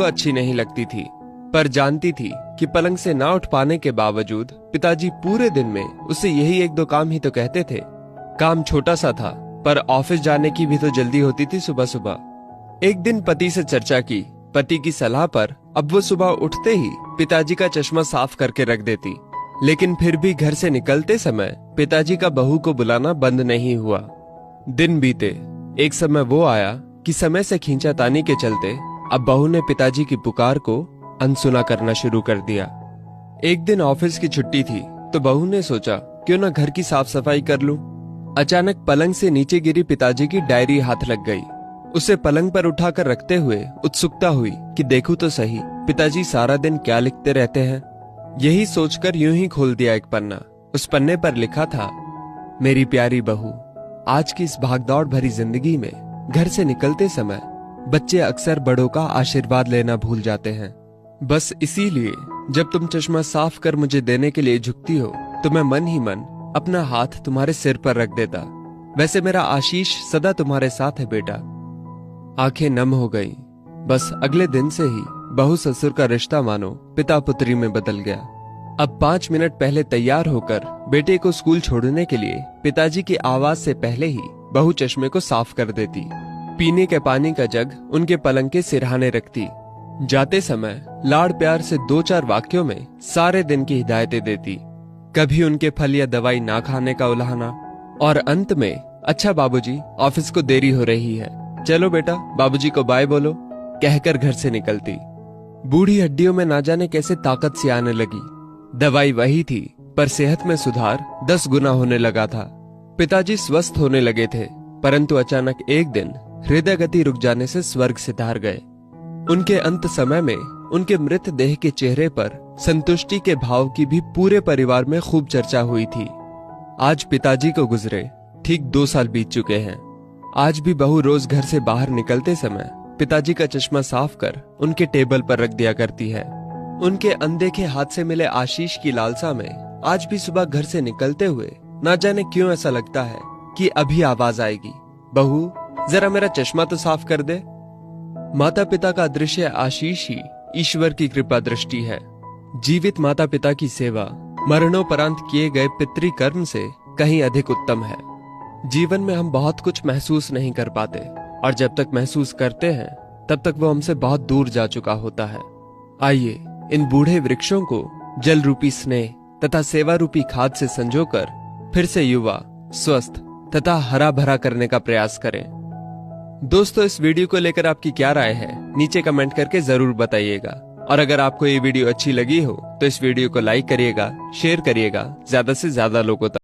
तो अच्छी नहीं लगती थी, पर जानती थी कि पलंग से ना उठ पाने के बावजूद पिताजी पूरे दिन में उसे यही एक दो काम ही तो कहते थे। काम छोटा सा था, पर ऑफिस जाने की भी तो जल्दी होती थी सुबह सुबह। एक दिन पति से चर्चा की। पति की सलाह पर अब वो सुबह उठते ही पिताजी का चश्मा साफ करके रख देती, लेकिन फिर भी घर से निकलते समय पिताजी का बहू को बुलाना बंद नहीं हुआ। दिन बीते, एक समय वो आया कि समय से खींचातानी के चलते अब बहू ने पिताजी की पुकार को अनसुना करना शुरू कर दिया। एक दिन ऑफिस की छुट्टी थी तो बहू ने सोचा क्यों ना घर की साफ सफाई कर लूं। अचानक पलंग से नीचे गिरी पिताजी की डायरी हाथ लग गई। उसे पलंग पर उठाकर रखते हुए उत्सुकता हुई कि देखूं तो सही पिताजी सारा दिन क्या लिखते रहते हैं। यही सोचकर यूं ही खोल दिया एक पन्ना। उस पन्ने पर लिखा था, मेरी प्यारी बहू, आज की इस भागदौड़ भरी जिंदगी में घर से निकलते समय बच्चे अक्सर बड़ों का आशीर्वाद लेना भूल जाते हैं। बस इसीलिए जब तुम चश्मा साफ कर मुझे देने के लिए झुकती हो तो मैं मन ही मन अपना हाथ तुम्हारे सिर पर रख देता। वैसे मेरा आशीष सदा तुम्हारे साथ है बेटा। आंखें नम हो गईं। बस अगले दिन से ही बहू ससुर का रिश्ता मानो पिता पुत्री में बदल गया। अब 5 मिनट पहले तैयार होकर बेटे को स्कूल छोड़ने के लिए पिताजी की आवाज से पहले ही बहू चश्मे को साफ कर देती। पीने के पानी का जग उनके पलंग के सिरहाने रखती। जाते समय लाड़ प्यार से 2-4 वाक्यों में सारे दिन की हिदायतें देती। कभी उनके फल या दवाई ना खाने का उलाहना, और अंत में, अच्छा बाबूजी, ऑफिस को देरी हो रही है, चलो बेटा बाबूजी को बाय बोलो, कहकर घर से निकलती। बूढ़ी हड्डियों में ना जाने कैसे ताकत सी आने लगी। दवाई वही थी, पर सेहत में सुधार 10 गुना होने लगा था। पिताजी स्वस्थ होने लगे थे, परंतु अचानक एक दिन हृदय गति रुक जाने से स्वर्ग सिधार गए। उनके अंत समय में उनके मृत देह के चेहरे पर संतुष्टि के भाव की भी पूरे परिवार में खूब चर्चा हुई थी। आज पिताजी को गुजरे ठीक 2 साल बीत चुके हैं। आज भी बहू रोज घर से बाहर निकलते समय पिताजी का चश्मा साफ कर उनके टेबल पर रख दिया करती है। उनके अनदेखे हाथ से मिले आशीष की लालसा में आज भी सुबह घर से निकलते हुए ना जाने क्यों ऐसा लगता है कि अभी आवाज आएगी, बहू जरा मेरा चश्मा तो साफ कर दे। माता पिता का दृश्य आशीष ही ईश्वर की कृपा दृष्टि है। जीवित माता पिता की सेवा मरणोपरांत किए गए पितृ कर्म से कहीं अधिक उत्तम है। जीवन में हम बहुत कुछ महसूस नहीं कर पाते, और जब तक महसूस करते हैं तब तक वो हमसे बहुत दूर जा चुका होता है। आइए इन बूढ़े वृक्षों को जल रूपी स्नेह तथा सेवा रूपी खाद से संजोकर फिर से युवा, स्वस्थ तथा हरा भरा करने का प्रयास करें। दोस्तों, इस वीडियो को लेकर आपकी क्या राय है नीचे कमेंट करके जरूर बताइएगा। और अगर आपको ये वीडियो अच्छी लगी हो तो इस वीडियो को लाइक करिएगा, शेयर करिएगा ज्यादा से ज्यादा लोगों तक।